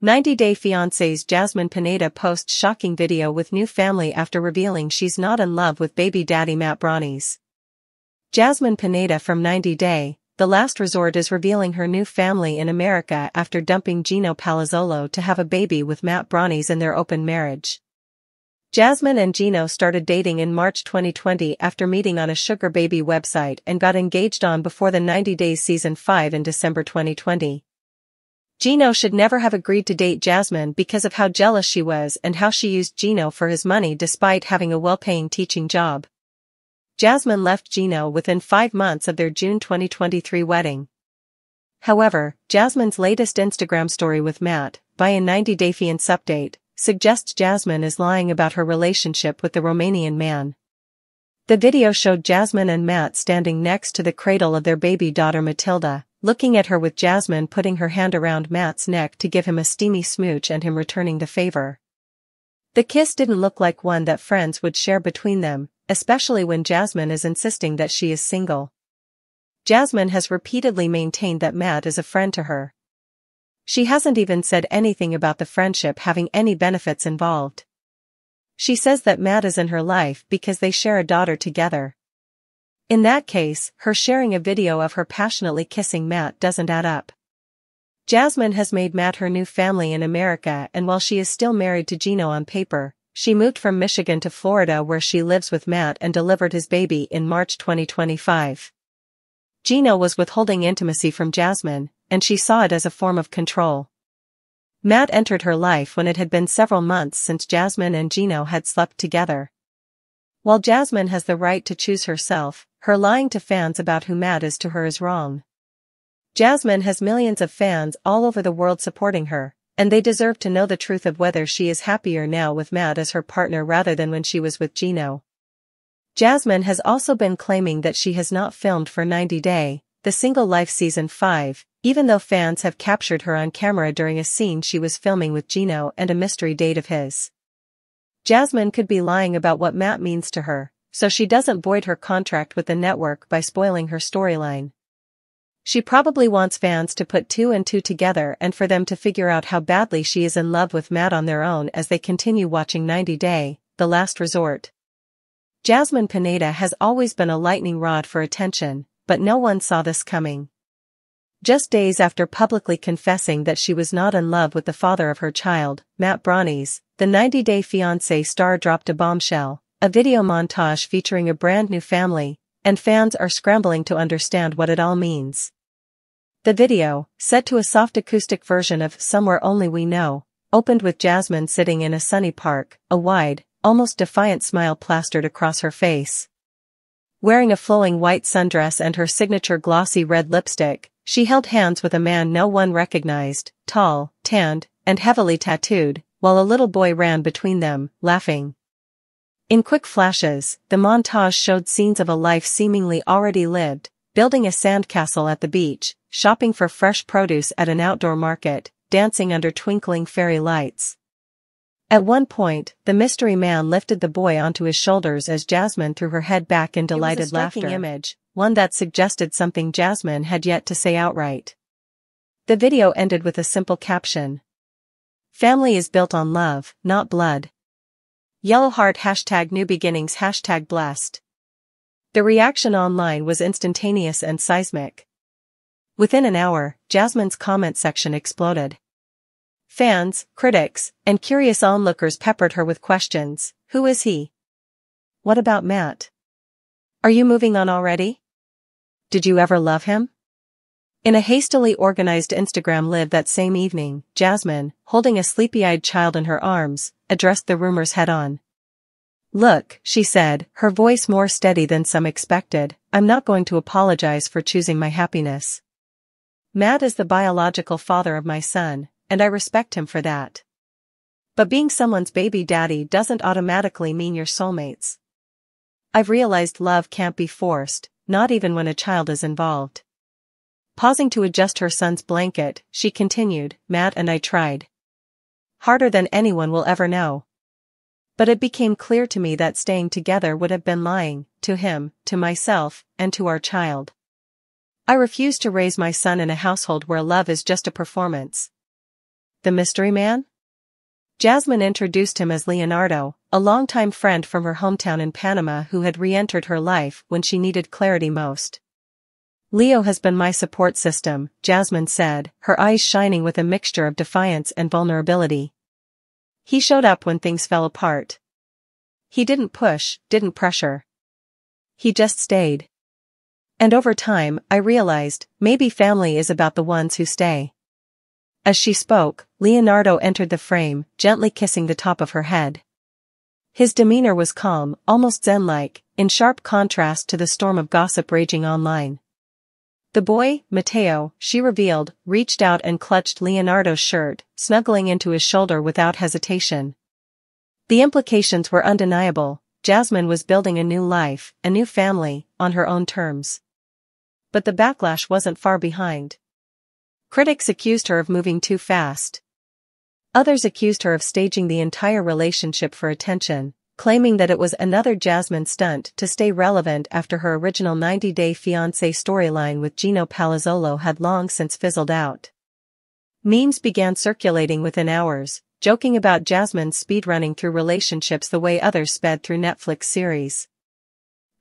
90-Day Fiancé's Jasmine Pineda posts shocking video with new family after revealing she's not in love with baby daddy Matt Branis. Jasmine Pineda from 90-Day, The Last Resort is revealing her new family in America after dumping Gino Palazzolo to have a baby with Matt Branis in their open marriage. Jasmine and Gino started dating in March 2020 after meeting on a sugar baby website and got engaged on before the 90 Days Season 5 in December 2020. Gino should never have agreed to date Jasmine because of how jealous she was and how she used Gino for his money despite having a well-paying teaching job. Jasmine left Gino within 5 months of their June 2023 wedding. However, Jasmine's latest Instagram story with Matt, by a 90-Day Fiancé update, suggests Jasmine is lying about her relationship with the Romanian man. The video showed Jasmine and Matt standing next to the cradle of their baby daughter Matilda, looking at her with Jasmine putting her hand around Matt's neck to give him a steamy smooch and him returning the favor. The kiss didn't look like one that friends would share between them, especially when Jasmine is insisting that she is single. Jasmine has repeatedly maintained that Matt is a friend to her. She hasn't even said anything about the friendship having any benefits involved. She says that Matt is in her life because they share a daughter together. In that case, her sharing a video of her passionately kissing Matt doesn't add up. Jasmine has made Matt her new family in America, and while she is still married to Gino on paper, she moved from Michigan to Florida where she lives with Matt and delivered his baby in March 2025. Gino was withholding intimacy from Jasmine, and she saw it as a form of control. Matt entered her life when it had been several months since Jasmine and Gino had slept together. While Jasmine has the right to choose herself, her lying to fans about who Matt is to her is wrong. Jasmine has millions of fans all over the world supporting her, and they deserve to know the truth of whether she is happier now with Matt as her partner rather than when she was with Gino. Jasmine has also been claiming that she has not filmed for 90-Day, The Single Life Season 5, even though fans have captured her on camera during a scene she was filming with Gino and a mystery date of his. Jasmine could be lying about what Matt means to her, so she doesn't void her contract with the network by spoiling her storyline. She probably wants fans to put 2 and 2 together and for them to figure out how badly she is in love with Matt on their own as they continue watching 90-Day, The Last Resort. Jasmine Pineda has always been a lightning rod for attention, but no one saw this coming. Just days after publicly confessing that she was not in love with the father of her child, Matt Branis, the 90-Day Fiancé star dropped a bombshell, a video montage featuring a brand new family, and fans are scrambling to understand what it all means. The video, set to a soft acoustic version of Somewhere Only We Know, opened with Jasmine sitting in a sunny park, a wide, almost defiant smile plastered across her face. Wearing a flowing white sundress and her signature glossy red lipstick, she held hands with a man no one recognized, tall, tanned, and heavily tattooed, while a little boy ran between them, laughing. In quick flashes, the montage showed scenes of a life seemingly already lived, building a sandcastle at the beach, shopping for fresh produce at an outdoor market, dancing under twinkling fairy lights. At one point, the mystery man lifted the boy onto his shoulders as Jasmine threw her head back in delighted laughter. It was a striking image, one that suggested something Jasmine had yet to say outright. The video ended with a simple caption. Family is built on love, not blood. Yellow heart #new beginnings #blessed. The reaction online was instantaneous and seismic. Within an hour, Jasmine's comment section exploded. Fans, critics, and curious onlookers peppered her with questions. Who is he? What about Matt? Are you moving on already? Did you ever love him? In a hastily organized Instagram live that same evening, Jasmine, holding a sleepy-eyed child in her arms, addressed the rumors head-on. Look, she said, her voice more steady than some expected, I'm not going to apologize for choosing my happiness. Matt is the biological father of my son, and I respect him for that. But being someone's baby daddy doesn't automatically mean you're soulmates. I've realized love can't be forced, not even when a child is involved. Pausing to adjust her son's blanket, she continued, Matt and I tried harder than anyone will ever know. But it became clear to me that staying together would have been lying, to him, to myself, and to our child. I refuse to raise my son in a household where love is just a performance. the mystery man? Jasmine introduced him as Leonardo, a longtime friend from her hometown in Panama who had re-entered her life when she needed clarity most. Leo has been my support system, Jasmine said, her eyes shining with a mixture of defiance and vulnerability. He showed up when things fell apart. He didn't push, didn't pressure. He just stayed. And over time, I realized, maybe family is about the ones who stay. As she spoke, Leonardo entered the frame, gently kissing the top of her head. His demeanor was calm, almost zen-like, in sharp contrast to the storm of gossip raging online. The boy, Matteo, she revealed, reached out and clutched Leonardo's shirt, snuggling into his shoulder without hesitation. The implications were undeniable. Jasmine was building a new life, a new family, on her own terms. But the backlash wasn't far behind. Critics accused her of moving too fast. Others accused her of staging the entire relationship for attention, claiming that it was another Jasmine stunt to stay relevant after her original 90-day Fiancé storyline with Gino Palazzolo had long since fizzled out. Memes began circulating within hours, joking about Jasmine speedrunning through relationships the way others sped through Netflix series.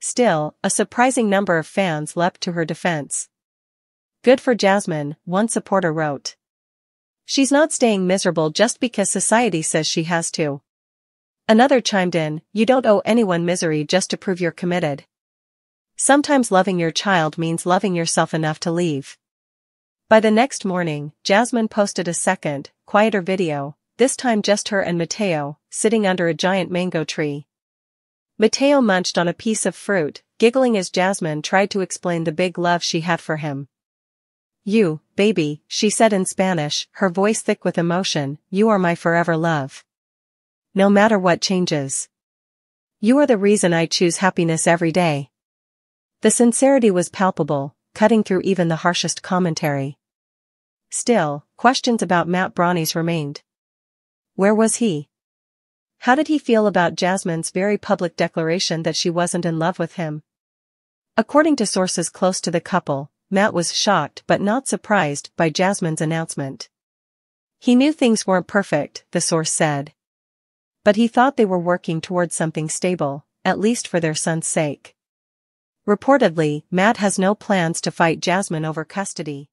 Still, a surprising number of fans leapt to her defense. Good for Jasmine, one supporter wrote. She's not staying miserable just because society says she has to. Another chimed in, you don't owe anyone misery just to prove you're committed. Sometimes loving your child means loving yourself enough to leave. By the next morning, Jasmine posted a second, quieter video, this time just her and Matteo, sitting under a giant mango tree. Matteo munched on a piece of fruit, giggling as Jasmine tried to explain the big love she had for him. You, baby, she said in Spanish, her voice thick with emotion, you are my forever love. No matter what changes. You are the reason I choose happiness every day. The sincerity was palpable, cutting through even the harshest commentary. Still, questions about Matt Branis remained. Where was he? How did he feel about Jasmine's very public declaration that she wasn't in love with him? According to sources close to the couple, Matt was shocked but not surprised by Jasmine's announcement. He knew things weren't perfect, the source said. But he thought they were working towards something stable, at least for their son's sake. Reportedly, Matt has no plans to fight Jasmine over custody.